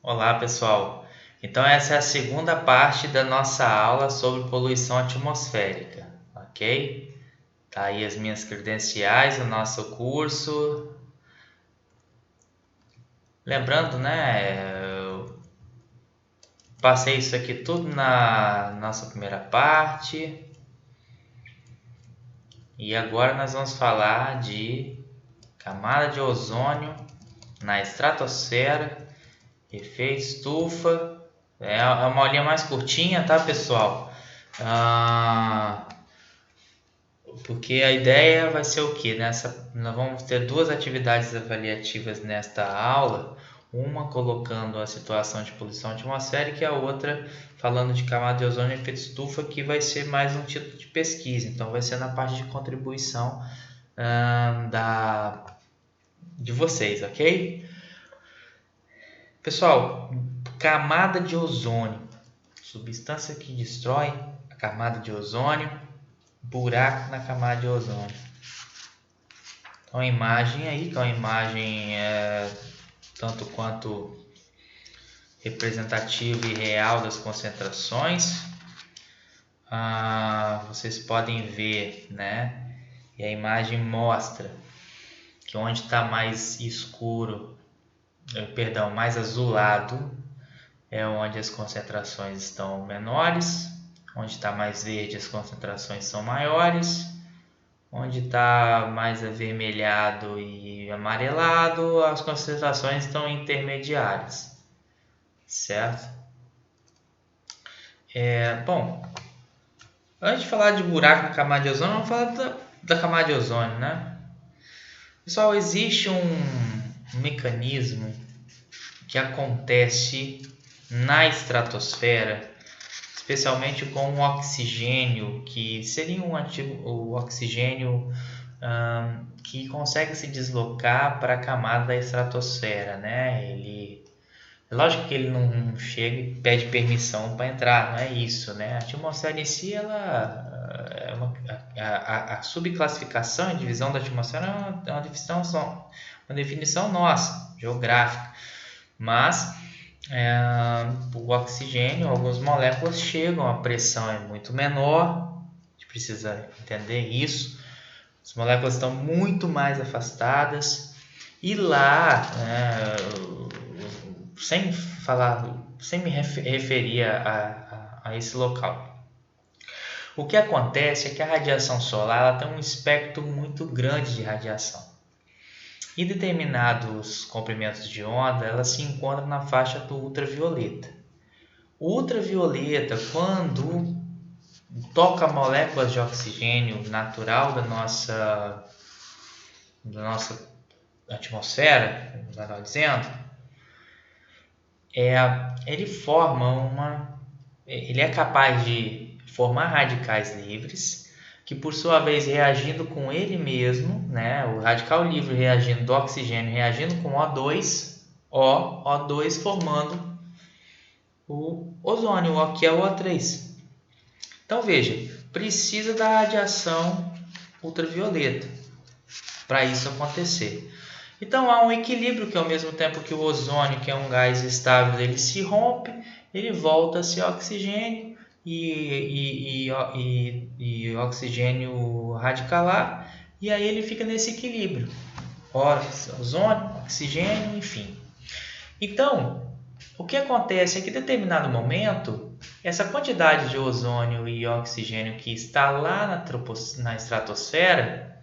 Olá, pessoal. Então, essa é a segunda parte da nossa aula sobre poluição atmosférica, ok? Tá aí as minhas credenciais, o nosso curso. Lembrando, né? Eu passei isso aqui tudo na nossa primeira parte. E agora nós vamos falar de camada de ozônio na estratosfera, efeito estufa. É uma aulinha mais curtinha, tá, pessoal? Ah, Porque a ideia vai ser o quê? Nós vamos ter duas atividades avaliativas nesta aula, uma colocando a situação de poluição atmosférica e a outra falando de camada de ozônio e efeito estufa, que vai ser mais um título de pesquisa. Então vai ser na parte de contribuição de vocês, ok? Pessoal, camada de ozônio, substância que destrói a camada de ozônio, buraco na camada de ozônio. Então, a imagem aí, que é uma imagem tanto quanto representativa e real das concentrações. Vocês podem ver, né? E a imagem mostra que onde está mais escuro, perdão, mais azulado, é onde as concentrações estão menores. Onde está mais verde, as concentrações são maiores. Onde está mais avermelhado e amarelado, as concentrações estão intermediárias, certo? Bom, antes de falar de buraco na camada de ozônio, vamos falar da camada de ozônio, né? Pessoal, existe um mecanismo que acontece na estratosfera, especialmente com o oxigênio, que seria o oxigênio que consegue se deslocar para a camada da estratosfera, né? É lógico que ele não chega e pede permissão para entrar, não é isso, né? A atmosfera em si, a subclassificação e divisão da atmosfera é uma definição nossa, geográfica, mas o oxigênio, algumas moléculas chegam, a pressão é muito menor, a gente precisa entender isso. As moléculas estão muito mais afastadas e lá, sem me referir a esse local. O que acontece é que a radiação solar ela tem um espectro muito grande de radiação. E determinados comprimentos de onda ela se encontram na faixa do ultravioleta. O ultravioleta, quando toca moléculas de oxigênio natural da nossa atmosfera, melhor dizendo, ele é capaz de formar radicais livres, que por sua vez reagindo com ele mesmo, né, o radical livre reagindo do oxigênio, reagindo com O2 formando o ozônio, que é o O3. Então veja, precisa da radiação ultravioleta para isso acontecer. Então há um equilíbrio que ao mesmo tempo que o ozônio, que é um gás estável, ele se rompe, ele volta a ser oxigênio e oxigênio radicalar, e aí ele fica nesse equilíbrio. Ora, ozônio, oxigênio, enfim. Então, o que acontece é que em determinado momento, essa quantidade de ozônio e oxigênio que está lá na estratosfera,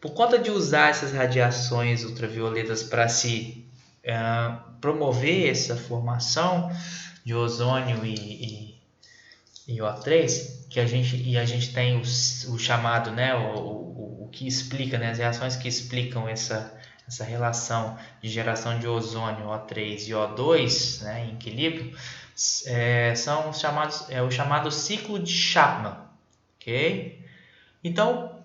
por conta de usar essas radiações ultravioletas para se promover essa formação de ozônio e O3, que a gente tem o chamado, né, o que explica, né, as reações que explicam essa relação de geração de ozônio, O3 e O2, né, em equilíbrio, são o chamado ciclo de Chapman, ok? Então,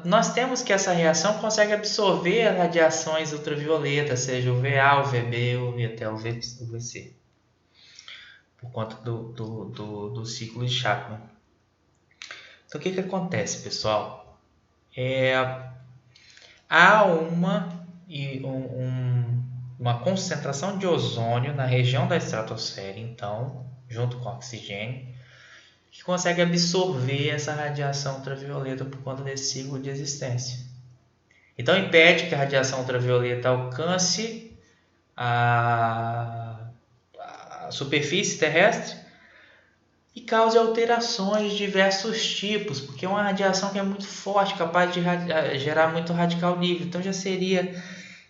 nós temos que essa reação consegue absorver as radiações ultravioletas, seja o VA, o VB e até o VC, por conta do ciclo de Chapman. Então, o que acontece, pessoal? Há uma concentração de ozônio na região da estratosfera, então, junto com o oxigênio, que consegue absorver essa radiação ultravioleta por conta desse ciclo de existência. Então, impede que a radiação ultravioleta alcance a superfície terrestre e cause alterações de diversos tipos, porque é uma radiação que é muito forte, capaz de gerar muito radical livre. Então, já seria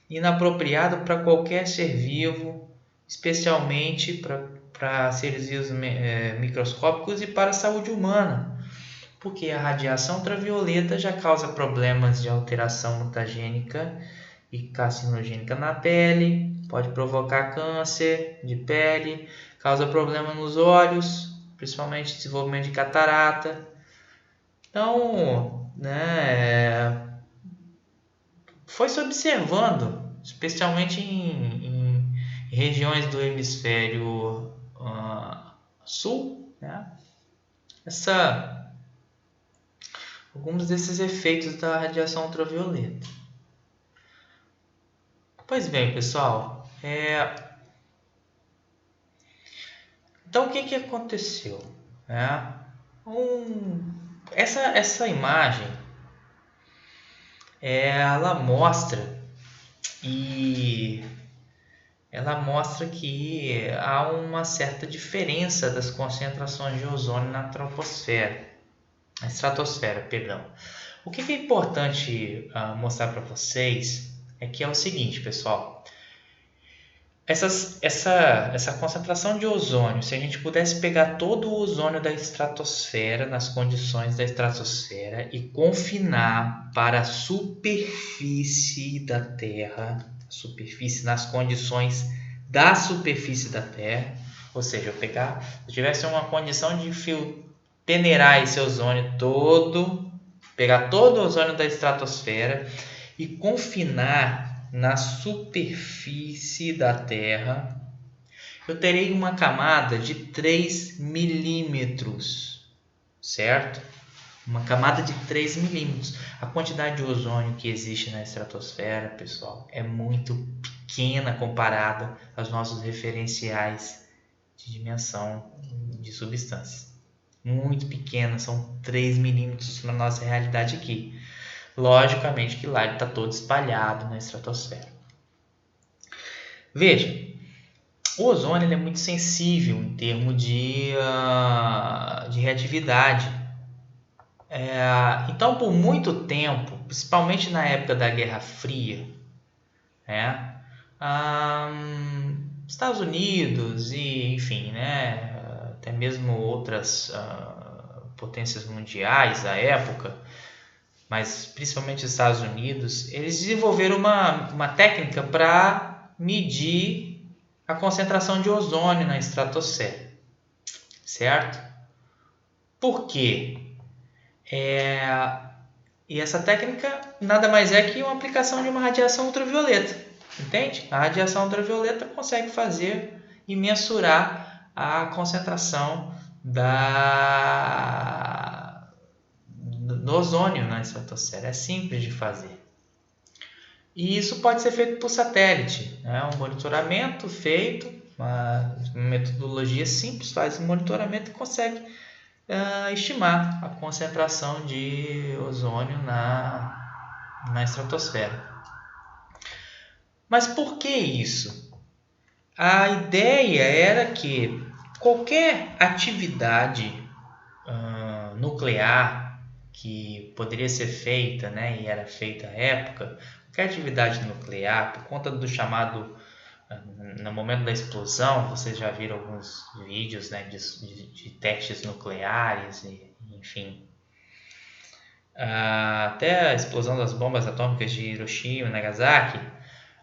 inapropriado para qualquer ser vivo, especialmente para seres vivos microscópicos e para a saúde humana, porque a radiação ultravioleta já causa problemas de alteração mutagênica e carcinogênica na pele, pode provocar câncer de pele, causa problema nos olhos, principalmente desenvolvimento de catarata. Então, foi se observando, especialmente em regiões do hemisfério sul, alguns desses efeitos da radiação ultravioleta. Pois bem, pessoal, então o que aconteceu? Essa imagem ela mostra que há uma certa diferença das concentrações de ozônio na estratosfera. O que é importante mostrar para vocês é que é o seguinte, pessoal. Essa concentração de ozônio, se a gente pudesse pegar todo o ozônio da estratosfera, nas condições da estratosfera, e confinar para a superfície da Terra, nas condições da superfície da Terra, ou seja, se eu tivesse uma condição de peneirar esse ozônio todo, pegar todo o ozônio da estratosfera e confinar na superfície da Terra, eu terei uma camada de 3 milímetros, certo? Uma camada de 3 milímetros. A quantidade de ozônio que existe na estratosfera, pessoal, é muito pequena comparada aos nossos referenciais de dimensão de substâncias. Muito pequena, são 3 milímetros na nossa realidade aqui. Logicamente que lá ele está todo espalhado na estratosfera. Veja, o ozônio ele é muito sensível em termos de reatividade. Então, por muito tempo, principalmente na época da Guerra Fria, Estados Unidos e, enfim, até mesmo outras potências mundiais da época, mas principalmente os Estados Unidos, eles desenvolveram uma técnica para medir a concentração de ozônio na estratosfera, certo? Por quê? E essa técnica nada mais é que uma aplicação de uma radiação ultravioleta, entende? A radiação ultravioleta consegue fazer e mensurar a concentração do ozônio na estratosfera. É simples de fazer. E isso pode ser feito por satélite. Um monitoramento feito, uma metodologia simples, faz um monitoramento e consegue estimar a concentração de ozônio na estratosfera. Mas por que isso? A ideia era que qualquer atividade nuclear que poderia ser feita, e era feita à época, qualquer atividade nuclear, por conta do chamado, no momento da explosão, vocês já viram alguns vídeos de testes nucleares, enfim, até a explosão das bombas atômicas de Hiroshima e Nagasaki,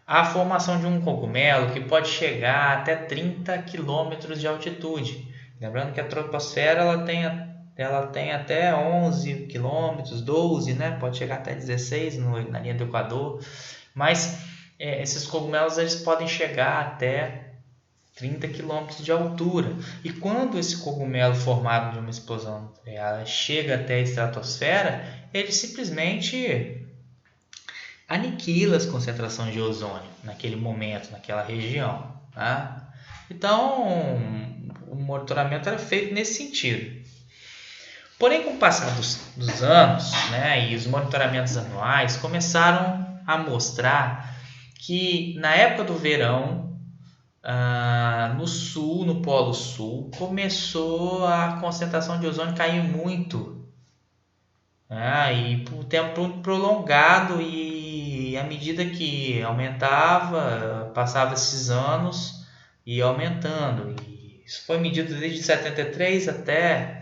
a formação de um cogumelo que pode chegar até 30 km de altitude. Lembrando que a troposfera ela tem até 11 km, 12, pode chegar até 16 na linha do Equador, mas esses cogumelos eles podem chegar até 30 km de altura. E quando esse cogumelo formado de uma explosão nuclear chega até a estratosfera, ele simplesmente aniquila as concentrações de ozônio naquele momento, naquela região. Tá? Então, o monitoramento era feito nesse sentido. Porém, com o passar dos anos, né, e os monitoramentos anuais começaram a mostrar que na época do verão, no sul, no Polo Sul, começou a concentração de ozônio cair muito, né, e por tempo prolongado, e à medida que aumentava, passava esses anos e aumentando. E isso foi medido desde 73 até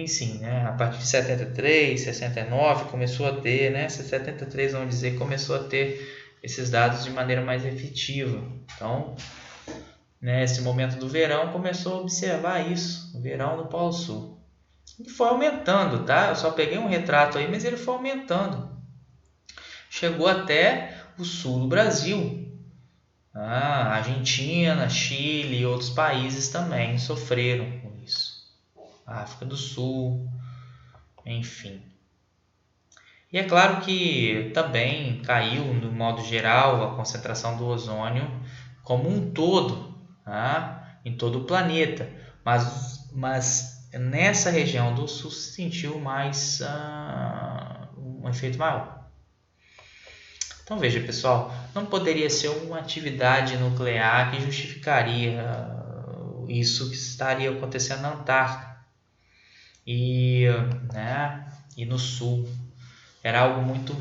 sim, né? A partir de 73, 69 começou a ter, né? 73 vamos dizer, começou a ter esses dados de maneira mais efetiva. Então, nesse momento do verão, começou a observar isso, o verão no Polo Sul. E foi aumentando, tá? Eu só peguei um retrato aí, mas ele foi aumentando. Chegou até o sul do Brasil. Argentina, Chile e outros países também sofreram com isso. África do Sul, enfim. E é claro que também caiu, no modo geral, a concentração do ozônio como um todo, tá? Em todo o planeta. Mas nessa região do Sul se sentiu mais um efeito maior. Então veja, pessoal, não poderia ser uma atividade nuclear que justificaria isso que estaria acontecendo na Antártica. E no sul era algo muito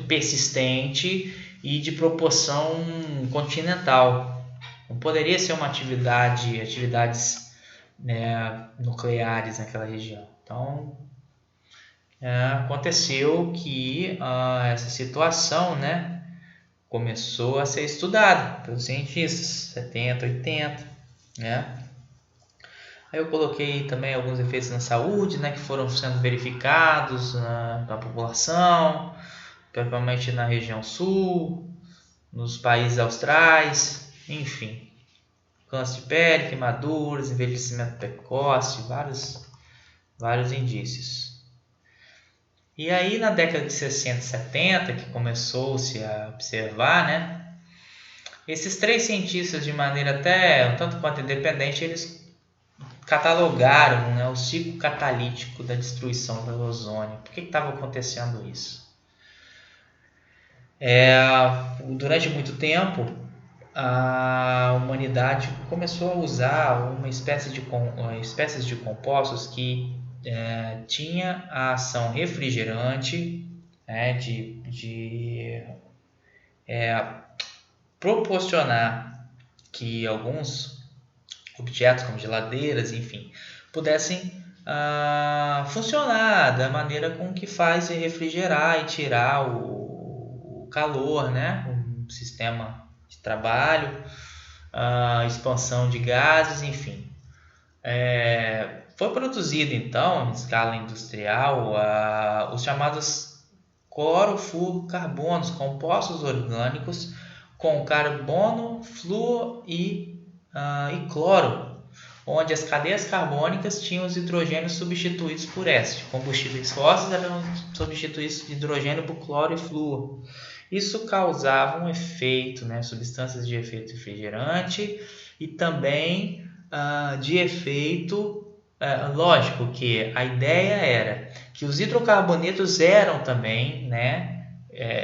persistente e de proporção continental. Não poderia ser uma atividades nucleares naquela região. Então aconteceu que essa situação, né, começou a ser estudada pelos cientistas 70, 80, né? Aí eu coloquei também alguns efeitos na saúde, né, que foram sendo verificados na população, principalmente na região sul, nos países austrais, enfim. Câncer de pele, queimaduras, envelhecimento precoce, vários indícios. E aí na década de 60 e 70, que começou-se a observar, né, esses três cientistas, de maneira até um tanto quanto independente, eles catalogaram, né, o ciclo catalítico da destruição do ozônio. Por que estava acontecendo isso? Durante muito tempo, a humanidade começou a usar uma espécies de compostos que tinha a ação refrigerante, de proporcionar que alguns objetos como geladeiras, enfim, pudessem funcionar da maneira com que faz refrigerar e tirar o calor, né? Um sistema de trabalho, expansão de gases, enfim. Foi produzido então, em escala industrial, os chamados clorofluorcarbonos, compostos orgânicos com carbono, flúor e cloro, onde as cadeias carbônicas tinham os hidrogênios substituídos por S. Combustíveis fósseis eram substituídos de hidrogênio por cloro e flúor. Isso causava um efeito, né, substâncias de efeito refrigerante e também de efeito lógico que a ideia era que os hidrocarbonetos eram também, né,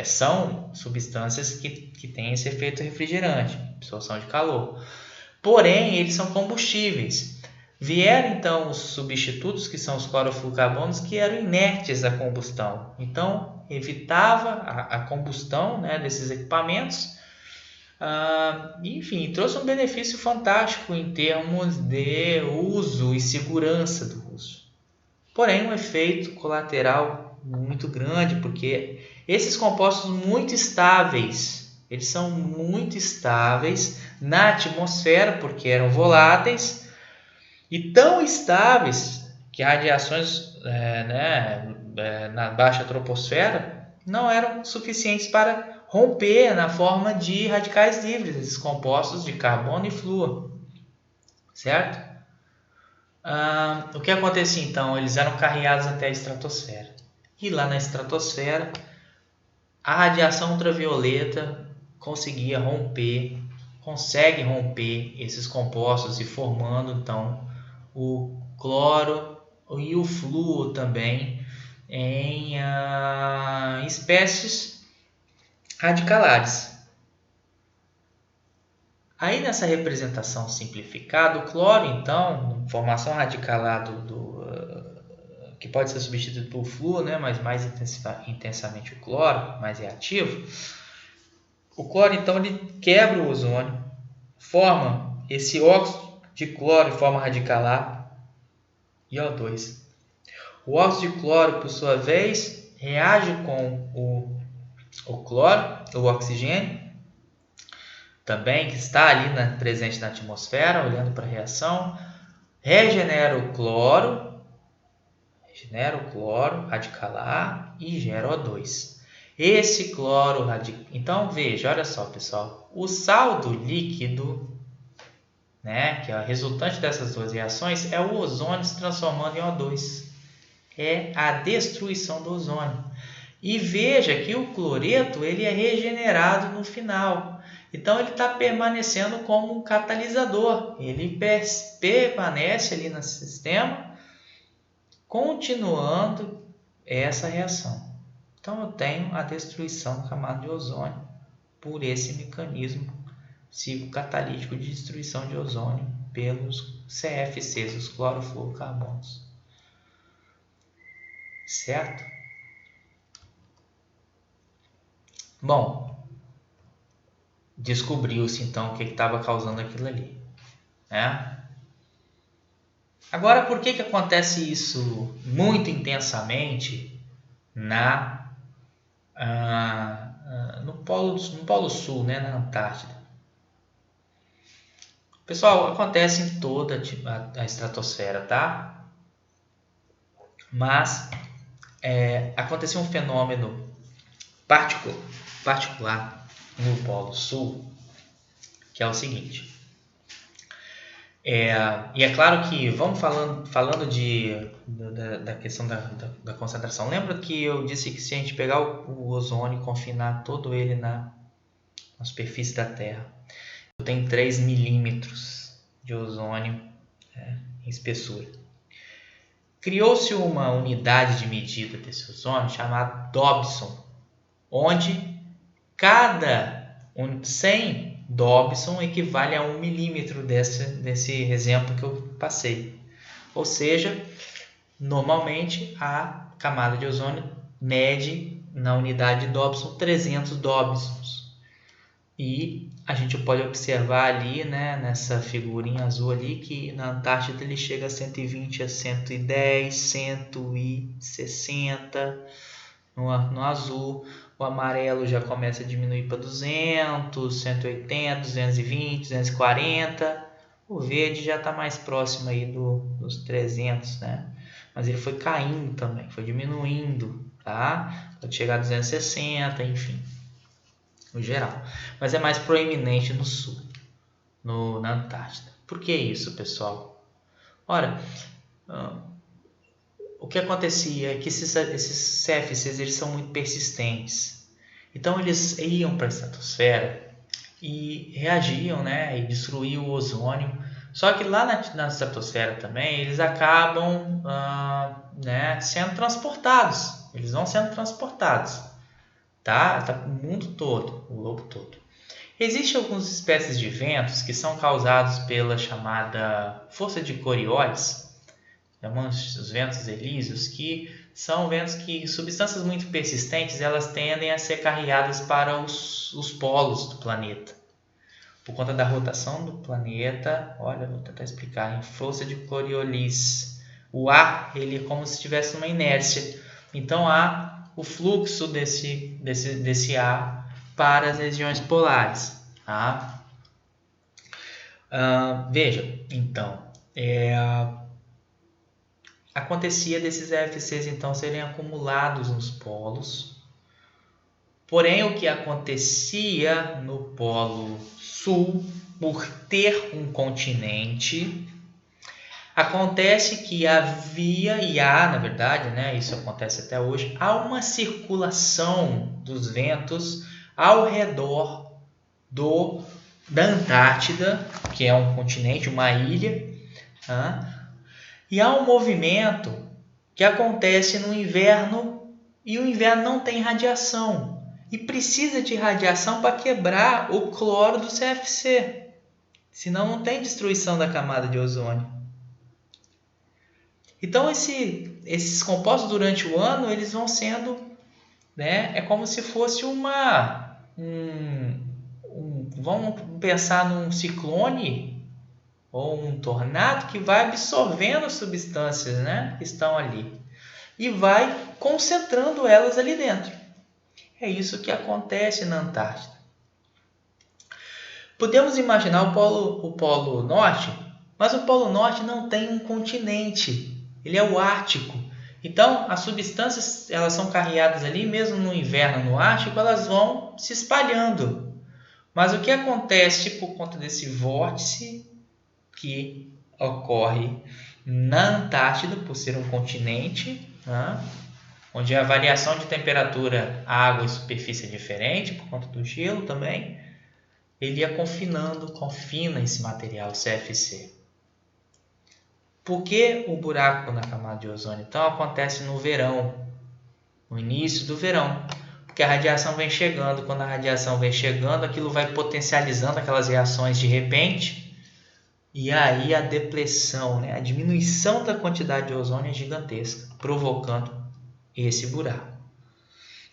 são substâncias que têm esse efeito refrigerante, absorção de calor. Porém, eles são combustíveis. Vieram então os substitutos, que são os clorofluorcarbonos, que eram inertes à combustão. Então, evitava a combustão, né, desses equipamentos. Enfim, trouxe um benefício fantástico em termos de uso e segurança do uso. Porém, um efeito colateral muito grande, porque esses compostos muito estáveis, eles são muito estáveis na atmosfera, porque eram voláteis, e tão estáveis que radiações na baixa troposfera não eram suficientes para romper na forma de radicais livres, esses compostos de carbono e flúor, certo? O que acontecia então? Eles eram carreados até a estratosfera. e lá na estratosfera a radiação ultravioleta consegue romper esses compostos e formando então o cloro e o flúor também em espécies radicalares. Aí nessa representação simplificada, o cloro então, formação radicalar que pode ser substituído por flúor, né, mas mais intensamente o cloro, mais reativo. O cloro então ele quebra o ozônio, forma esse óxido de cloro em forma radicalar e O2. O óxido de cloro, por sua vez, reage com o cloro, o oxigênio, também que está ali presente na atmosfera, olhando para a reação, regenera o cloro radicalar e gera O2. Esse cloro radical. Então veja, olha só, pessoal, o saldo líquido, né, que é a resultante dessas duas reações, é o ozônio se transformando em O2. É a destruição do ozônio. E veja que o cloreto ele é regenerado no final. Então ele está permanecendo como um catalisador. Ele permanece ali no sistema, continuando essa reação. Então eu tenho a destruição da camada de ozônio por esse mecanismo ciclo catalítico de destruição de ozônio pelos CFCs, os clorofluorocarbonos. Certo? Bom, descobriu-se então o que estava causando aquilo ali, né? Agora, por que acontece isso muito intensamente no Polo Sul, né, na Antártida? Pessoal, acontece em toda a estratosfera, tá? Mas aconteceu um fenômeno particular no Polo Sul, que é o seguinte. E é claro que vamos falando da questão da concentração. Lembra que eu disse que se a gente pegar o ozônio e confinar todo ele na superfície da Terra, eu tenho 3 milímetros de ozônio em espessura. Criou-se uma unidade de medida desse ozônio chamada Dobson, onde cada 100 Dobson equivale a 1 milímetro desse exemplo que eu passei. Ou seja, normalmente a camada de ozônio mede na unidade de Dobson 300 Dobsons. E a gente pode observar ali, né, nessa figurinha azul ali, que na Antártida ele chega a 120, a 110, 160 no azul. O amarelo já começa a diminuir para 200, 180, 220, 240. O verde já está mais próximo aí dos 300, né? Mas ele foi caindo também, foi diminuindo, tá? Pode chegar a 260, enfim, no geral. Mas é mais proeminente no sul, na Antártida. Por que isso, pessoal? Ora, o que acontecia é que esses CFCs eles são muito persistentes. Então eles iam para a estratosfera e reagiam, né, e destruíam o ozônio. Só que lá na estratosfera também eles acabam sendo transportados. Eles vão sendo transportados, tá? O mundo todo, o globo todo. Existem algumas espécies de ventos que são causados pela chamada força de Coriolis, os ventos elíseos, que são ventos que substâncias muito persistentes elas tendem a ser carregadas para os polos do planeta por conta da rotação do planeta. Olha, vou tentar explicar. Em força de Coriolis, o ar ele é como se estivesse uma inércia, então há o fluxo desse ar para as regiões polares, tá? Veja, então, acontecia desses FCs então serem acumulados nos polos. Porém, o que acontecia no Polo Sul, por ter um continente, Acontece que havia e há, na verdade, né, isso acontece até hoje, há uma circulação dos ventos ao redor da Antártida, que é um continente, uma ilha, tá? E há um movimento que acontece no inverno e o inverno não tem radiação e precisa de radiação para quebrar o cloro do CFC, senão não tem destruição da camada de ozônio. Então esses compostos durante o ano eles vão sendo, né, é como se fosse vamos pensar num ciclone ou um tornado que vai absorvendo substâncias, né, que estão ali e vai concentrando elas ali dentro. É isso que acontece na Antártida. Podemos imaginar o Polo Norte, mas o Polo Norte não tem um continente, ele é o Ártico. Então, as substâncias elas são carreadas ali, mesmo no inverno no Ártico, elas vão se espalhando. Mas o que acontece por conta desse vórtice que ocorre na Antártida, por ser um continente, né, onde a variação de temperatura, água e superfície é diferente, por conta do gelo também, ele ia confina esse material CFC. Por que o buraco na camada de ozônio? Então acontece no verão, no início do verão, porque a radiação vem chegando. Quando a radiação vem chegando, aquilo vai potencializando aquelas reações de repente, e aí a depressão, né, a diminuição da quantidade de ozônio é gigantesca, provocando esse buraco.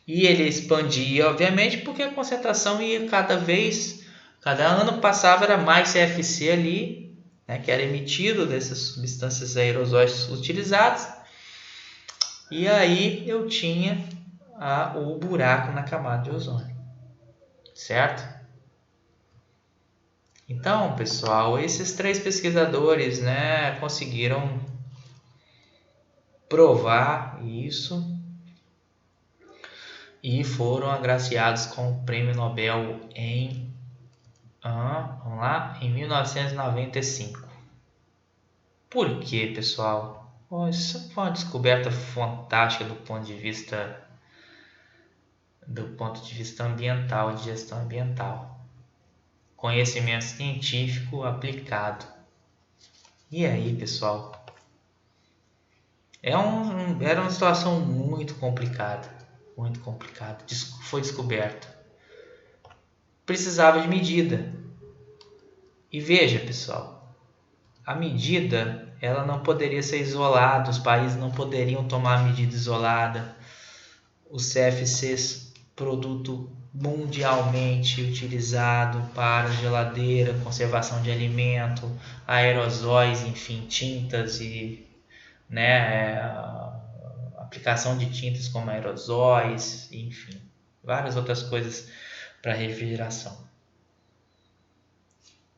E ele expandia, obviamente, porque a concentração ia cada ano passava era mais CFC ali, né, que era emitido dessas substâncias aerosóis utilizadas. E aí eu tinha o buraco na camada de ozônio, certo? Então, pessoal, esses 3 pesquisadores, né, conseguiram provar isso e foram agraciados com o Prêmio Nobel em 1995. Por quê, pessoal? Isso foi uma descoberta fantástica do ponto de vista ambiental, de gestão ambiental. Conhecimento científico aplicado. E aí, pessoal? Era uma situação muito complicada. Foi descoberta. Precisava de medida. E veja, pessoal, a medida ela não poderia ser isolada, os países não poderiam tomar medida isolada. Os CFCs, produto mundialmente utilizado para geladeira, conservação de alimento, aerosóis, enfim, tintas e, né, aplicação de tintas como aerosóis, enfim, várias outras coisas para refrigeração.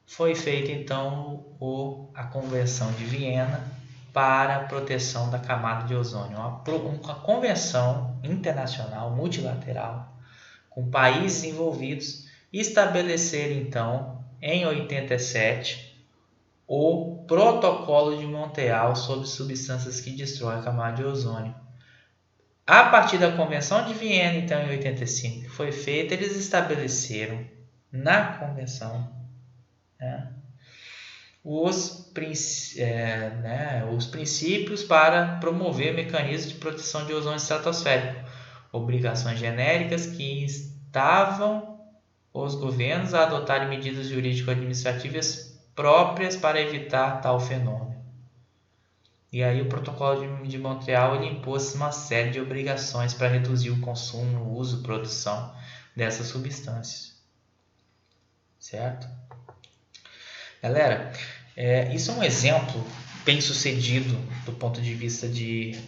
Foi feita então a Convenção de Viena para a proteção da camada de ozônio, uma convenção internacional multilateral com países envolvidos, estabelecer então em 87 o Protocolo de Montreal sobre substâncias que destroem a camada de ozônio. A partir da Convenção de Viena, então em 85, que foi feita, eles estabeleceram na convenção, né, os princípios para promover mecanismos de proteção de ozônio estratosférico, obrigações genéricas que instavam os governos a adotarem medidas jurídico-administrativas próprias para evitar tal fenômeno. E aí o Protocolo de Montreal ele impôs uma série de obrigações para reduzir o consumo, o uso e produção dessas substâncias. Certo? Galera, isso é um exemplo bem sucedido do ponto de vista de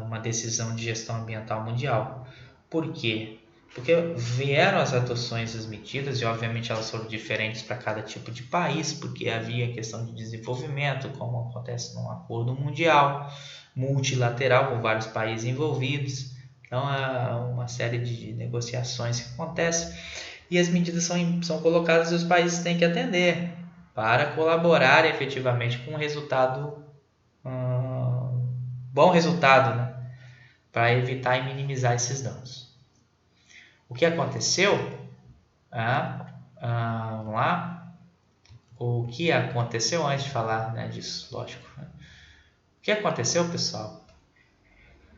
uma decisão de gestão ambiental mundial. Por quê? Porque vieram as adoções das medidas e obviamente elas foram diferentes para cada tipo de país, porque havia questão de desenvolvimento, como acontece num acordo mundial, multilateral, com vários países envolvidos. Então há uma série de negociações que acontecem e as medidas são colocadas e os países têm que atender para colaborar efetivamente com um resultado bom resultado, né, para evitar e minimizar esses danos. O que aconteceu? Vamos lá. O que aconteceu antes de falar, né, disso, lógico. Né? O que aconteceu, pessoal,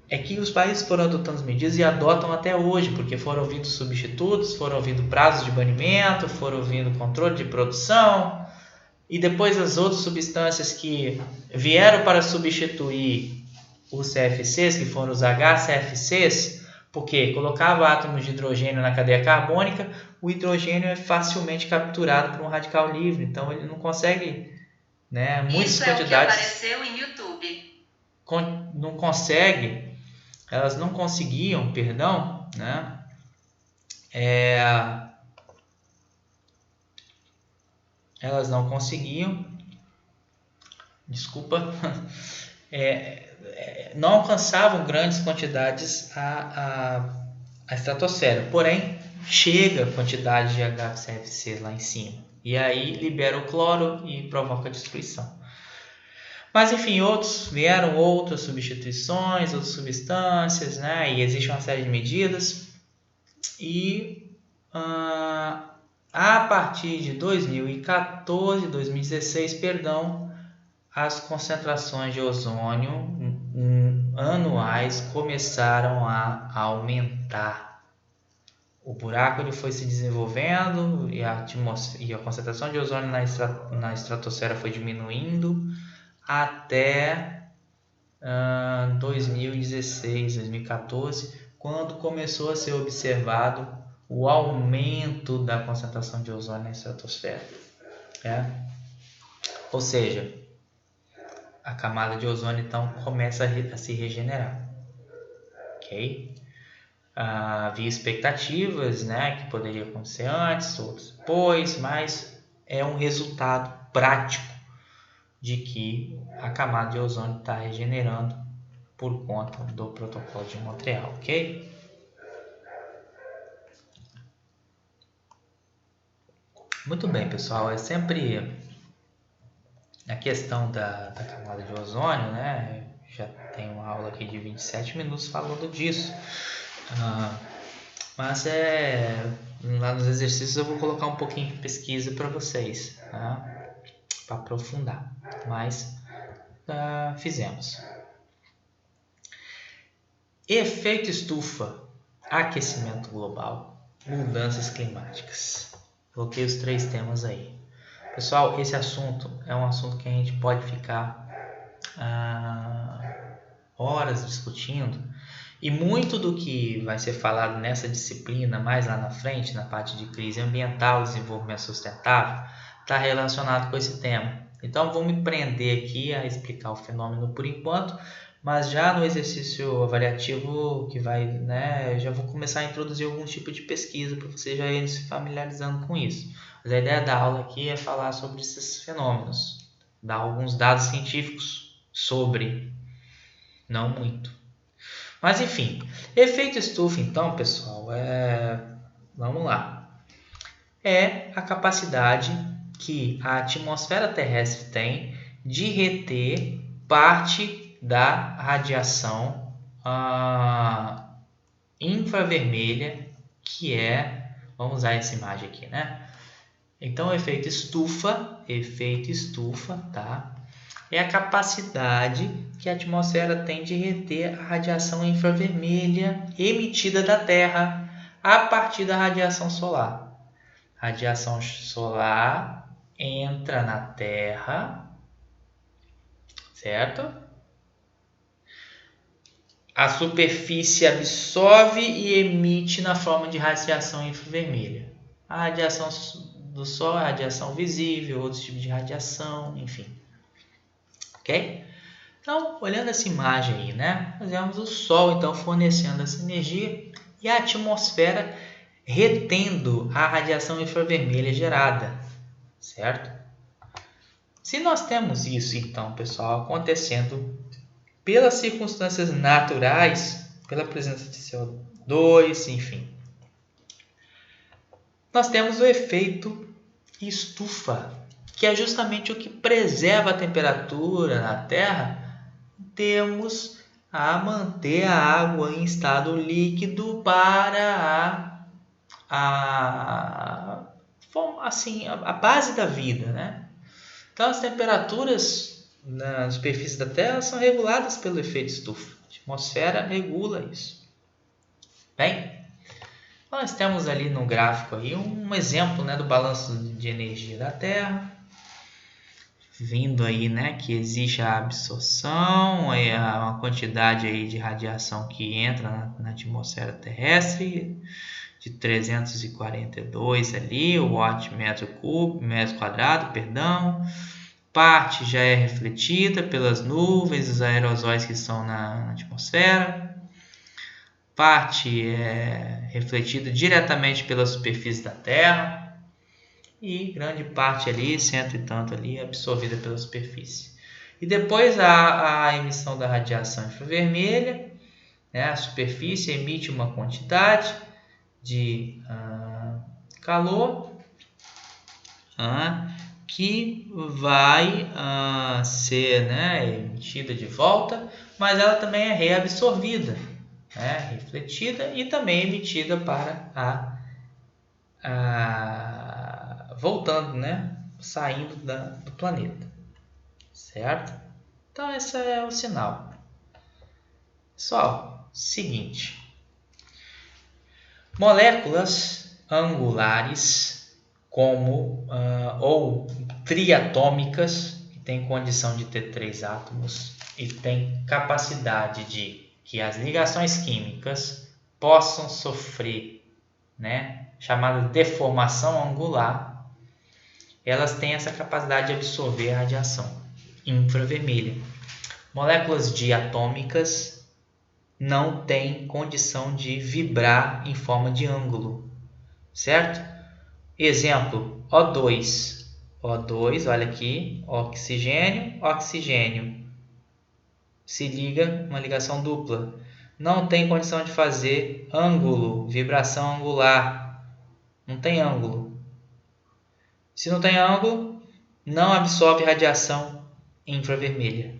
é que os países foram adotando medidas e adotam até hoje, porque foram ouvindo substitutos, foram ouvindo prazos de banimento, foram ouvindo controle de produção, e depois as outras substâncias que vieram para substituir os CFCs, que foram os HCFCs, porque colocava átomos de hidrogênio na cadeia carbônica, o hidrogênio é facilmente capturado por um radical livre, então ele não consegue, né, muitas quantidades. Isso é o que apareceu em YouTube. Não consegue, elas não conseguiam, perdão, né? Elas não conseguiam, desculpa, não alcançavam grandes quantidades a estratosfera, porém chega a quantidade de HCFC lá em cima e aí libera o cloro e provoca a destruição. Mas enfim, vieram outras substituições, outras substâncias, né? E existe uma série de medidas e a partir de 2016, as concentrações de ozônio anuais começaram a aumentar. O buraco ele foi se desenvolvendo e a concentração de ozônio na estratosfera foi diminuindo até 2016, 2014, quando começou a ser observado o aumento da concentração de ozônio na estratosfera. Ou seja, a camada de ozônio então começa a se regenerar. Ok? Havia expectativas, né, que poderia acontecer antes, outros depois, mas é um resultado prático de que a camada de ozônio está regenerando por conta do protocolo de Montreal, ok? Muito bem, pessoal, é sempre a questão da camada de ozônio, né? Já tem uma aula aqui de 27 minutos falando disso. Mas lá nos exercícios eu vou colocar um pouquinho de pesquisa para vocês, tá? Para aprofundar. Mas fizemos. Efeito estufa, aquecimento global, mudanças climáticas. Coloquei os 3 temas aí. Pessoal, esse assunto é um assunto que a gente pode ficar horas discutindo. E muito do que vai ser falado nessa disciplina mais lá na frente, na parte de crise ambiental e desenvolvimento sustentável, está relacionado com esse tema. Então, vou me prender aqui a explicar o fenômeno por enquanto, mas já no exercício avaliativo que vai, né, já vou começar a introduzir algum tipo de pesquisa para vocês já irem se familiarizando com isso. Mas a ideia da aula aqui é falar sobre esses fenômenos, dar alguns dados científicos sobre, não muito. Mas enfim, efeito estufa então, pessoal, vamos lá. É a capacidade que a atmosfera terrestre tem de reter parte da radiação infravermelha, que vamos usar essa imagem aqui, né? Então, o efeito estufa, tá? É a capacidade que a atmosfera tem de reter a radiação infravermelha emitida da Terra a partir da radiação solar. A radiação solar entra na Terra, certo? A superfície absorve e emite na forma de radiação infravermelha. A radiação do Sol é radiação visível, outros tipos de radiação, enfim. Ok? Então, olhando essa imagem aí, né? Nós vemos o Sol então fornecendo essa energia e a atmosfera retendo a radiação infravermelha gerada, certo? Se nós temos isso então, pessoal, acontecendo pelas circunstâncias naturais, pela presença de CO2, enfim, nós temos o efeito estufa, que é justamente o que preserva a temperatura na Terra temos a manter a água em estado líquido para a base da vida, né? Então, as temperaturas na superfície da Terra são reguladas pelo efeito estufa. A atmosfera regula isso. Bem, nós temos ali no gráfico aí um exemplo, né, do balanço de energia da Terra. Vindo aí, né, que existe a absorção, uma quantidade aí de radiação que entra na atmosfera terrestre de 342 ali, o metro quadrado, perdão. Parte já é refletida pelas nuvens, os aerosóis que estão na atmosfera. Parte é refletida diretamente pela superfície da Terra. E grande parte ali, cento e tanto ali, é absorvida pela superfície. E depois a emissão da radiação infravermelha, né? A superfície emite uma quantidade de calor que vai ser, né, emitida de volta, mas ela também é reabsorvida, né, refletida e também emitida para voltando, né, saindo do planeta, certo? Então esse é o sinal. Pessoal, seguinte, moléculas angulares como ou triatômicas, que tem condição de ter 3 átomos e tem capacidade de que as ligações químicas possam sofrer, né, chamada deformação angular, elas têm essa capacidade de absorver a radiação infravermelha. Moléculas diatômicas não têm condição de vibrar em forma de ângulo, certo? Exemplo, O2. O2, olha aqui, oxigênio, oxigênio. Se liga, uma ligação dupla. Não tem condição de fazer ângulo, vibração angular. Não tem ângulo. Se não tem ângulo, não absorve radiação infravermelha.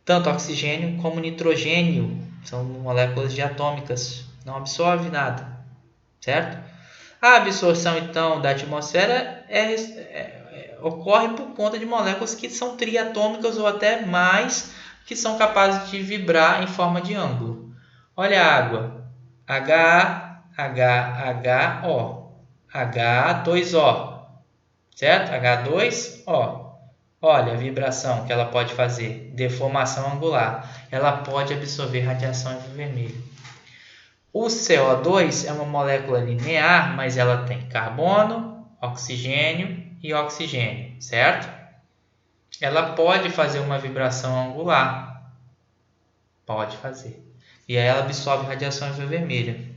Tanto oxigênio como nitrogênio são moléculas diatômicas, não absorve nada, certo? A absorção, então, da atmosfera ocorre por conta de moléculas que são triatômicas ou até mais, que são capazes de vibrar em forma de ângulo. Olha a água, HO, H2O. Certo? H2O. Olha a vibração que ela pode fazer. Deformação angular. Ela pode absorver radiação infravermelha. O CO2 é uma molécula linear, mas ela tem carbono, oxigênio e oxigênio. Certo? Ela pode fazer uma vibração angular. Pode fazer. E aí ela absorve radiação infravermelha.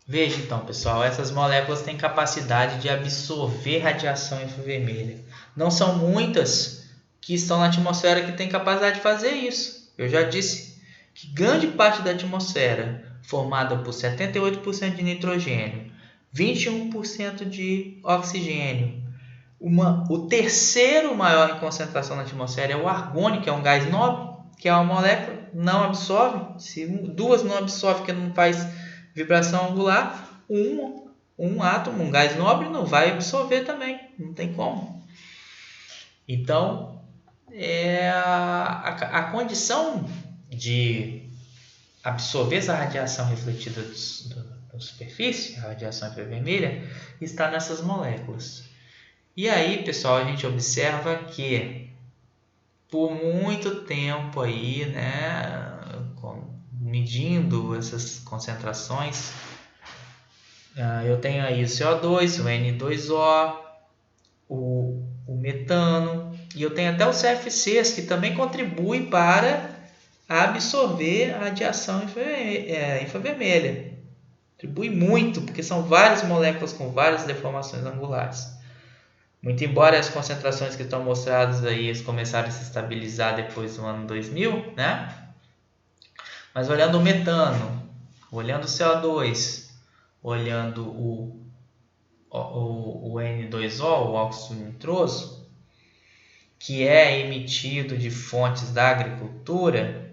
Veja então, pessoal, essas moléculas têm capacidade de absorver radiação infravermelha. Não são muitas que estão na atmosfera que têm capacidade de fazer isso. Eu já disse que grande parte da atmosfera, formada por 78% de nitrogênio, 21% de oxigênio, o terceiro maior em concentração na atmosfera é o argônio, que é um gás nobre, que é uma molécula, não absorve. Se duas não absorvem, que não faz vibração angular, um átomo, um gás nobre, não vai absorver também, não tem como. Então, a condição de absorver essa radiação refletida da superfície, a radiação infravermelha, está nessas moléculas. E aí, pessoal, a gente observa que por muito tempo aí, né, medindo essas concentrações, eu tenho aí o CO2, o N2O, o metano, e eu tenho até os CFCs que também contribuem para absorver a radiação infravermelha. Contribui muito, porque são várias moléculas com várias deformações angulares. Muito embora as concentrações que estão mostradas aí começaram a se estabilizar depois do ano 2000, né? Mas olhando o metano, olhando o CO2, olhando o N2O, o óxido nitroso, que é emitido de fontes da agricultura,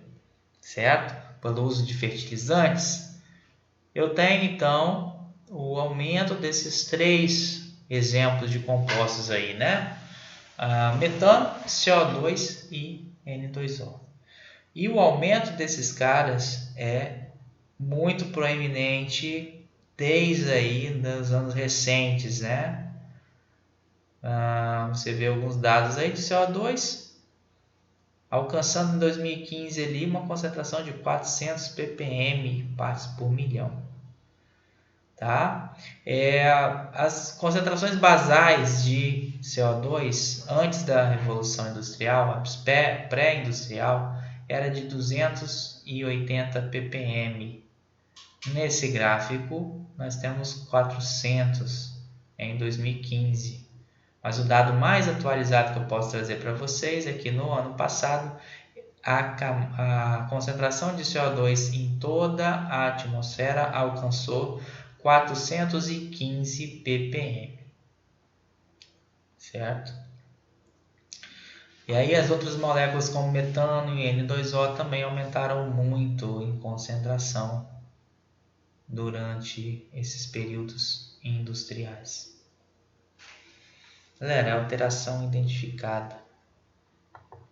certo? Pelo uso de fertilizantes, eu tenho então o aumento desses 3 exemplos de compostos aí, né? Metano, CO2 e N2O. E o aumento desses caras é muito proeminente desde aí dos anos recentes, né? Você vê alguns dados aí de CO2 alcançando em 2015 ali uma concentração de 400 ppm partes por milhão, tá? As concentrações basais de CO2 antes da Revolução Industrial, pré-industrial, era de 280 ppm. Nesse gráfico, nós temos 400 em 2015. Mas o dado mais atualizado que eu posso trazer para vocês é que no ano passado, a concentração de CO2 em toda a atmosfera alcançou 415 ppm. Certo? E aí as outras moléculas como metano e N2O também aumentaram muito em concentração durante esses períodos industriais. Galera, é alteração identificada.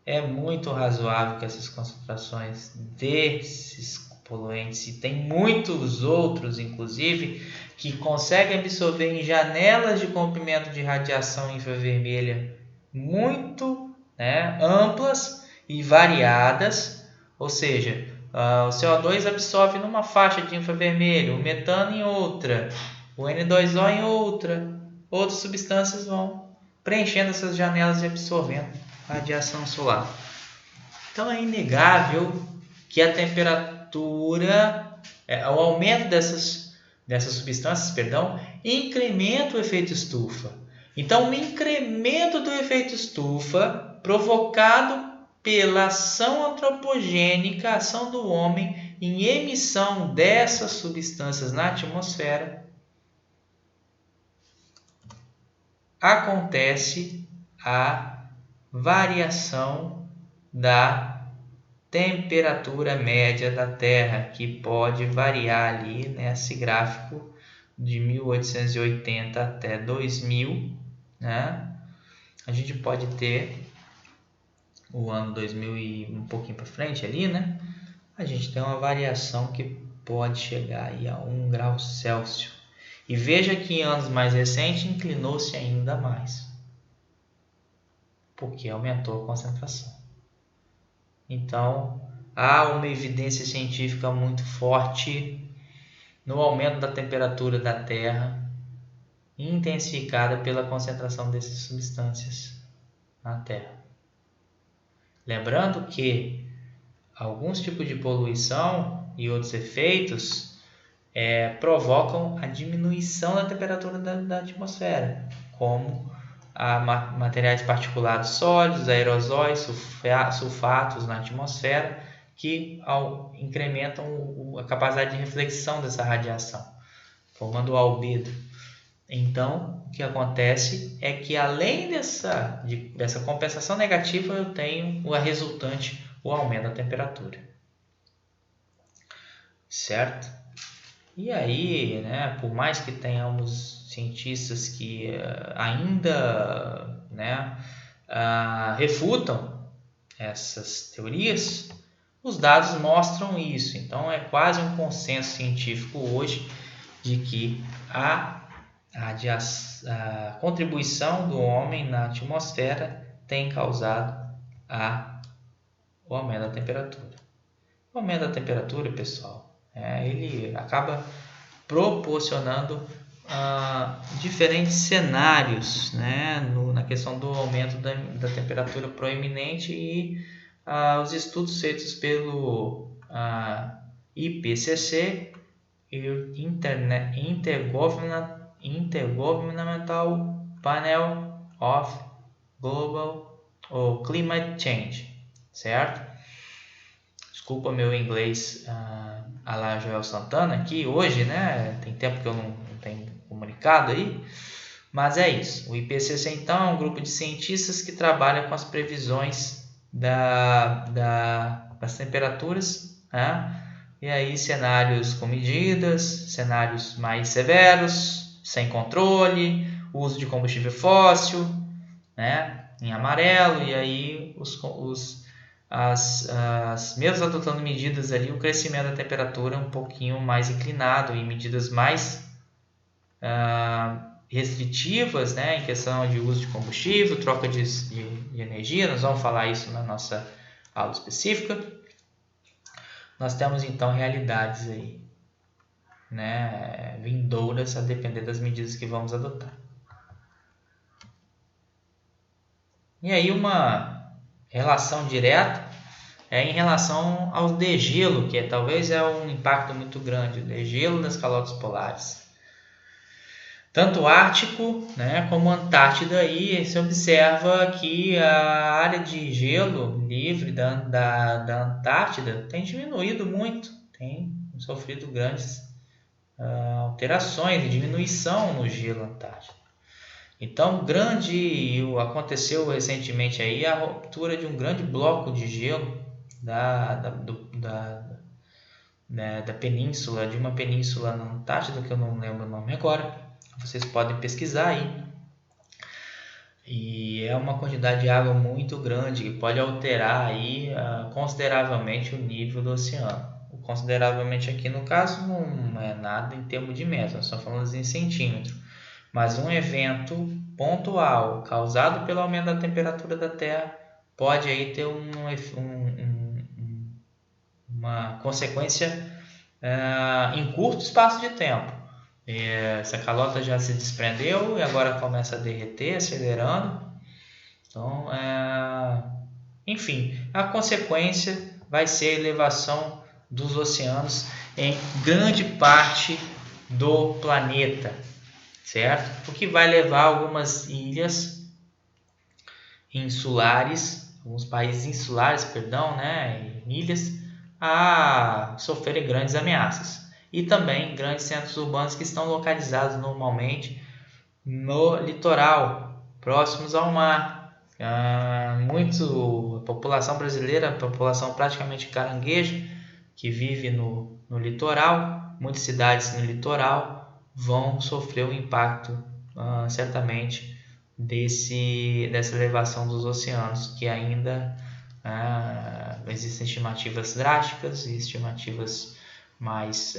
É muito razoável que essas concentrações desses poluentes, e tem muitos outros, inclusive, que conseguem absorver em janelas de comprimento de radiação infravermelha muito, né, amplas e variadas, ou seja, o CO2 absorve numa faixa de infravermelho, o metano em outra, o N2O em outra, outras substâncias vão preenchendo essas janelas e absorvendo a radiação solar. Então é inegável que a temperatura, o aumento dessas substâncias, incrementa o efeito estufa. Então o incremento do efeito estufa provocado pela ação antropogênica, a ação do homem em emissão dessas substâncias na atmosfera, acontece a variação da temperatura média da Terra, que pode variar ali nesse gráfico de 1880 até 2000, né? A gente pode ter o ano 2000 e um pouquinho para frente ali, né? A gente tem uma variação que pode chegar aí a 1 grau Celsius. E veja que em anos mais recentes inclinou-se ainda mais, porque aumentou a concentração. Então, há uma evidência científica muito forte no aumento da temperatura da Terra, intensificada pela concentração dessas substâncias na Terra. Lembrando que alguns tipos de poluição e outros efeitos provocam a diminuição da temperatura da atmosfera, como materiais particulados sólidos, aerosóis, sulfatos na atmosfera, que incrementam a capacidade de reflexão dessa radiação, formando o albedo. Então, o que acontece é que além dessa compensação negativa, eu tenho a resultante, o aumento da temperatura. Certo? E aí, né, por mais que tenhamos cientistas que ainda, né, refutam essas teorias, os dados mostram isso. Então, é quase um consenso científico hoje de que a contribuição do homem na atmosfera tem causado o aumento da temperatura. O aumento da temperatura, pessoal, ele acaba proporcionando diferentes cenários, né, na questão do aumento da temperatura proeminente, e os estudos feitos pelo IPCC, Intergovernmental Panel of Global ou Climate Change, certo? Desculpa meu inglês a la Joel Santana aqui hoje, né? Tem tempo que eu não tenho comunicado aí, Mas é isso. O IPCC, então, é um grupo de cientistas que trabalha com as previsões das temperaturas, né? E aí cenários com medidas, cenários mais severos, sem controle, uso de combustível fóssil, né? Em amarelo, e aí mesmo adotando medidas ali, o crescimento da temperatura é um pouquinho mais inclinado, em medidas mais restritivas, né, em questão de uso de combustível, troca de energia. Nós vamos falar isso na nossa aula específica. Nós temos então realidades aí, né, vindouras a depender das medidas que vamos adotar. E aí uma relação direta é em relação ao degelo, que talvez é um impacto muito grande, o degelo das calotas polares. Tanto o Ártico, né, como a Antártida, aí se observa que a área de gelo livre da Antártida tem diminuído muito, tem sofrido grandes alterações e diminuição no gelo antártico. Então, aconteceu recentemente aí a ruptura de um grande bloco de gelo da península, de uma península na Antártida, que eu não lembro o nome agora. Vocês podem pesquisar aí. E é uma quantidade de água muito grande que pode alterar aí consideravelmente o nível do oceano. Consideravelmente aqui no caso não é nada em termos de metro, nós estamos falando em centímetro. Mas um evento pontual causado pelo aumento da temperatura da Terra pode aí ter uma consequência em curto espaço de tempo. Essa calota já se desprendeu e agora começa a derreter, acelerando. Então, enfim, a consequência vai ser a elevação dos oceanos em grande parte do planeta, certo? O que vai levar algumas ilhas insulares, alguns países insulares, né, ilhas, a sofrerem grandes ameaças. E também grandes centros urbanos que estão localizados normalmente no litoral, próximos ao mar. A população brasileira, a população praticamente carangueja, que vive no litoral, muitas cidades no litoral vão sofrer o impacto, certamente, dessa elevação dos oceanos, que ainda existem estimativas drásticas e estimativas mais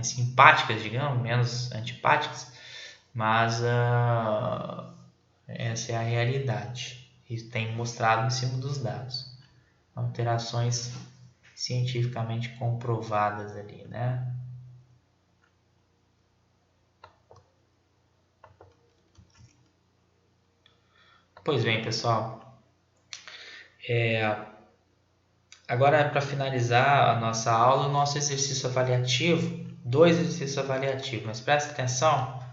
simpáticas, digamos, menos antipáticas, mas essa é a realidade e tem mostrado em cima dos dados alterações cientificamente comprovadas ali, né? Pois bem, pessoal, agora para finalizar a nossa aula, o nosso exercício avaliativo, 2 exercícios avaliativos, mas presta atenção,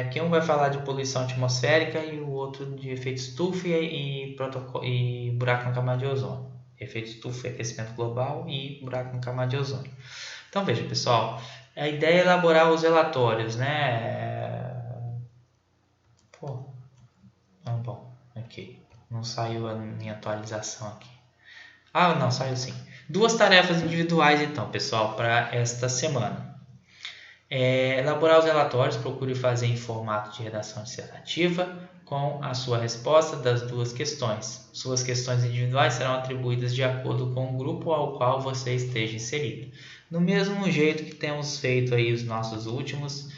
aqui um vai falar de poluição atmosférica e o outro de efeito estufa e buraco na camada de ozônio. Efeito estufa é aquecimento global e buraco na camada de ozônio. Então veja, pessoal, a ideia é elaborar os relatórios, né? Bom, ok, não saiu a minha atualização aqui. Não, saiu sim. 2 tarefas individuais então, pessoal, para esta semana. Elaborar os relatórios, procure fazer em formato de redação dissertativa com a sua resposta das 2 questões. Suas questões individuais serão atribuídas de acordo com o grupo ao qual você esteja inserido. No mesmo jeito que temos feito aí as últimas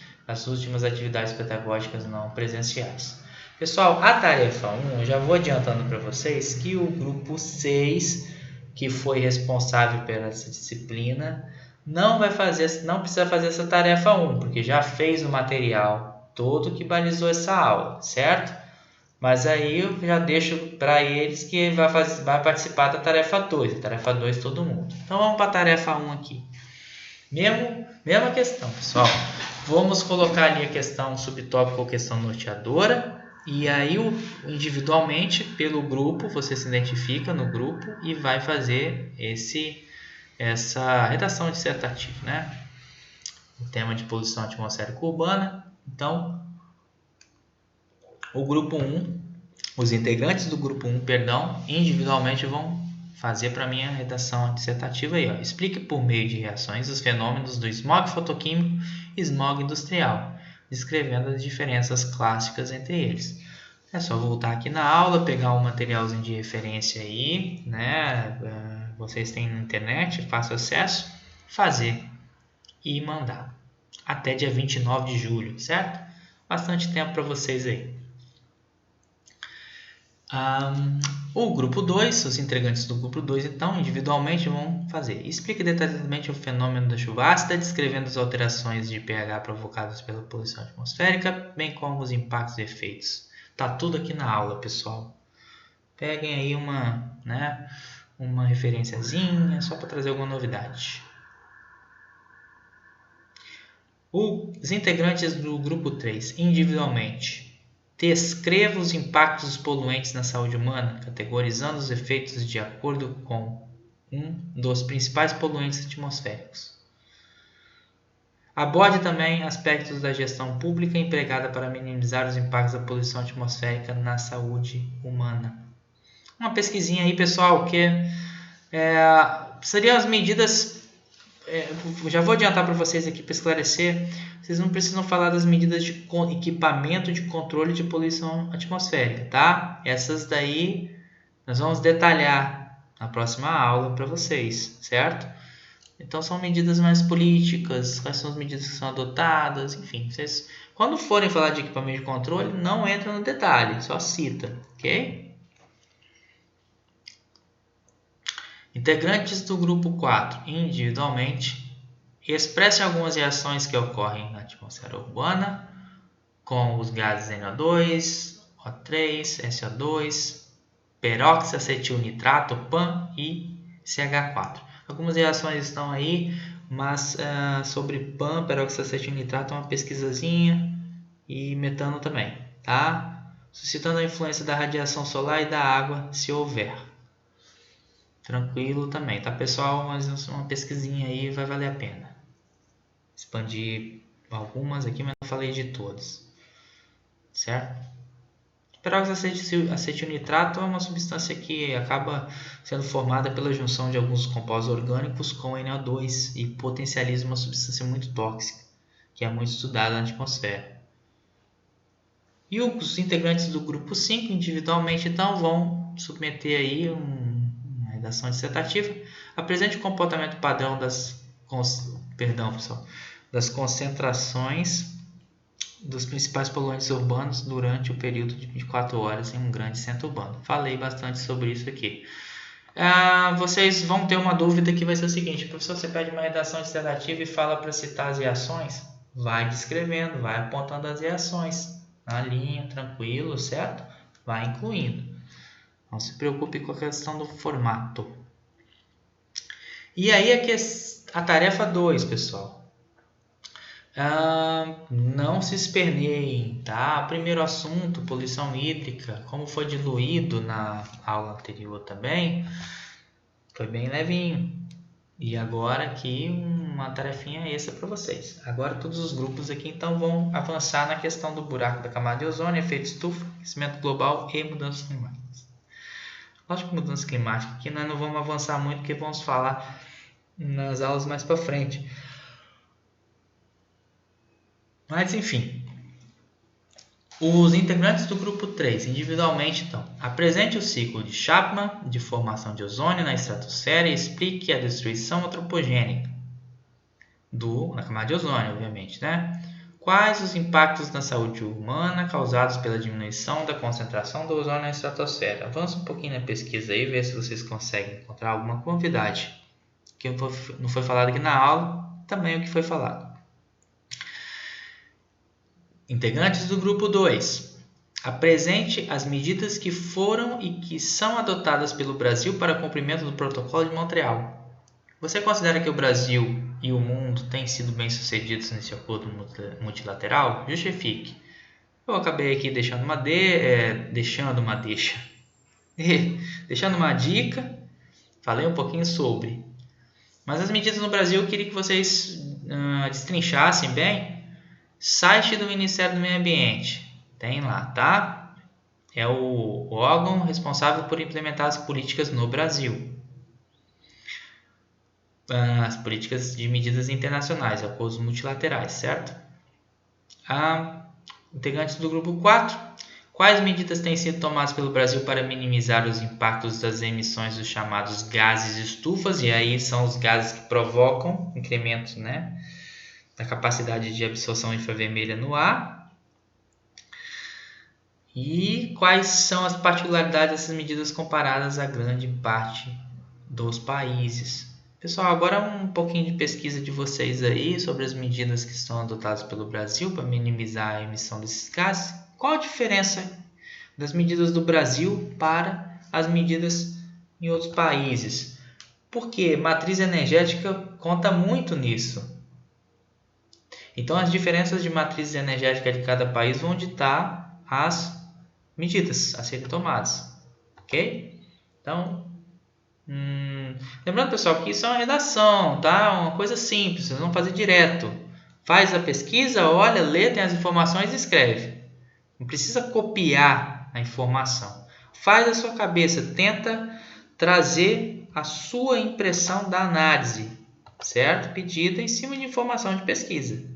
atividades pedagógicas não presenciais. Pessoal, a tarefa 1, eu já vou adiantando para vocês que o grupo 6, que foi responsável pela essa disciplina, não precisa fazer essa tarefa 1, porque já fez o material todo que balizou essa aula, certo? Mas aí eu já deixo para eles que vai participar da tarefa 2, a tarefa 2 todo mundo. Então vamos para a tarefa 1 aqui. Mesma questão, pessoal. Vamos colocar ali a questão subtópica ou questão norteadora. E aí, individualmente, pelo grupo, você se identifica no grupo e vai fazer essa redação dissertativa, né? O tema de poluição atmosférica urbana Então, os integrantes do grupo 1, individualmente vão fazer para minha redação dissertativa aí, ó. Explique por meio de reações os fenômenos do smog fotoquímico e smog industrial, descrevendo as diferenças clássicas entre eles. É só voltar aqui na aula, pegar um materialzinho de referência aí, né? Vocês têm na internet, fácil acesso, fazer e mandar. Até dia 29 de julho, certo? Bastante tempo para vocês aí. O grupo 2, os integrantes do grupo 2, então, individualmente vão fazer. Explique detalhadamente o fenômeno da chuva ácida, descrevendo as alterações de pH provocadas pela poluição atmosférica, bem como os impactos e efeitos. Tá tudo aqui na aula, pessoal. Peguem aí uma referenciazinha, só para trazer alguma novidade. Os integrantes do grupo 3, individualmente. Descreva os impactos dos poluentes na saúde humana, categorizando os efeitos de acordo com um dos principais poluentes atmosféricos. Aborde também aspectos da gestão pública empregada para minimizar os impactos da poluição atmosférica na saúde humana. Uma pesquisinha aí, pessoal, que seriam as medidas... já vou adiantar para vocês aqui para esclarecer. Vocês não precisam falar das medidas de equipamento de controle de poluição atmosférica, tá? Essas daí nós vamos detalhar na próxima aula para vocês, certo? Então são medidas mais políticas, quais são as medidas que são adotadas, enfim. Vocês, quando forem falar de equipamento de controle, não entra no detalhe, só cita, ok? Integrantes do grupo 4, individualmente, expressem algumas reações que ocorrem na atmosfera urbana com os gases NO2, O3, SO2, peróxiacetilnitrato, PAN e CH4. Algumas reações estão aí, mas sobre PAN, peróxiacetilnitrato, é uma pesquisazinha, e metano também, tá? Suscitando a influência da radiação solar e da água, se houver. Tranquilo também, tá, pessoal? Mas uma pesquisinha aí vai valer a pena. Expandi algumas aqui, mas não falei de todas, certo? Peróxido-acetilnitrato é uma substância que acaba sendo formada pela junção de alguns compostos orgânicos com NO2 e potencializa uma substância muito tóxica, que é muito estudada na atmosfera. E os integrantes do grupo 5, individualmente, então, vão submeter aí uma redação dissertativa. Apresente o comportamento padrão das concentrações dos principais poluentes urbanos durante o período de 24 horas em um grande centro urbano. Falei bastante sobre isso aqui. Vocês vão ter uma dúvida que vai ser o seguinte: professor, você pede uma redação dissertativa e fala para citar as reações? Vai descrevendo, vai apontando as reações na linha, tranquilo, certo? Vai incluindo. Não se preocupe com a questão do formato. E aí a tarefa 2, pessoal. Não se esperneiem, tá? Primeiro assunto, poluição hídrica, como foi diluído na aula anterior também, foi bem levinho. E agora aqui uma tarefinha extra para vocês. Agora todos os grupos aqui então vão avançar na questão do buraco da camada de ozônio, efeito estufa, aquecimento global e mudanças climáticas. Lógico que mudança climática aqui nós não vamos avançar muito, porque vamos falar nas aulas mais para frente. Mas enfim, os integrantes do grupo 3, individualmente, então, apresente o ciclo de Chapman de formação de ozônio na estratosfera e explique a destruição antropogênica na camada de ozônio, obviamente, né? Quais os impactos na saúde humana causados pela diminuição da concentração do ozônio na estratosfera? Avança um pouquinho na pesquisa aí, ver se vocês conseguem encontrar alguma novidade que não foi falado aqui na aula, também o que foi falado. Integrantes do grupo 2, apresente as medidas que foram e que são adotadas pelo Brasil para cumprimento do Protocolo de Montreal. Você considera que o Brasil e o mundo têm sido bem-sucedidos nesse acordo multilateral? Justifique. Eu acabei aqui deixando uma dica, falei um pouquinho sobre. Mas as medidas no Brasil eu queria que vocês destrinchassem bem, Site do Ministério do Meio Ambiente. Tem lá, tá? É o órgão responsável por implementar as políticas no Brasil. As políticas de medidas internacionais, acordos multilaterais, certo? Integrantes do grupo 4. Quais medidas têm sido tomadas pelo Brasil para minimizar os impactos das emissões dos chamados gases estufas? E aí são os gases que provocam incremento, né, da capacidade de absorção infravermelha no ar. E quais são as particularidades dessas medidas comparadas a grande parte dos países? Pessoal, agora um pouquinho de pesquisa de vocês aí sobre as medidas que estão adotadas pelo Brasil para minimizar a emissão desses gases. Qual a diferença das medidas do Brasil para as medidas em outros países? Porque matriz energética conta muito nisso. Então, as diferenças de matriz energética de cada país vão ditar as medidas a serem tomadas, ok? Então, lembrando, pessoal, que isso é uma redação, tá? Uma coisa simples, vocês vão fazer direto. Faz a pesquisa, olha, lê, tem as informações e escreve. Não precisa copiar a informação. Faz a sua cabeça, tenta trazer a sua impressão da análise, certo? Pedida em cima de informação de pesquisa.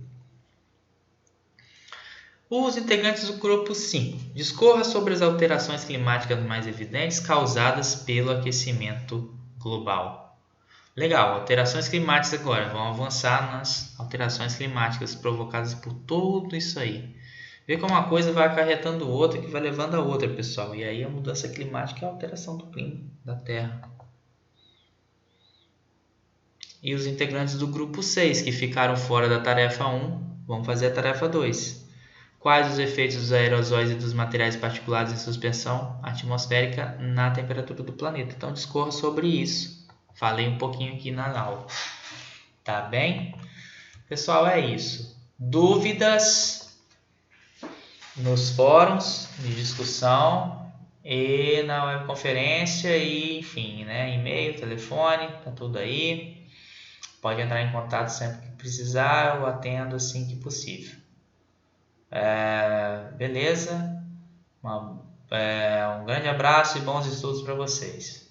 Os integrantes do grupo 5. Discorra sobre as alterações climáticas mais evidentes causadas pelo aquecimento global. Legal, alterações climáticas agora. Vamos avançar nas alterações climáticas provocadas por tudo isso aí. Vê como uma coisa vai acarretando outra, que vai levando a outra, pessoal. E aí a mudança climática é a alteração do clima da Terra. E os integrantes do grupo 6, que ficaram fora da tarefa 1, vão fazer a tarefa 2. Quais os efeitos dos aerosóis e dos materiais particulados em suspensão atmosférica na temperatura do planeta? Então, discorra sobre isso. Falei um pouquinho aqui na aula. Tá bem? Pessoal, é isso. Dúvidas nos fóruns de discussão e na webconferência e, enfim, né? E-mail, telefone, tá tudo aí. Pode entrar em contato sempre que precisar, eu atendo assim que possível. Beleza? Um grande abraço e bons estudos para vocês.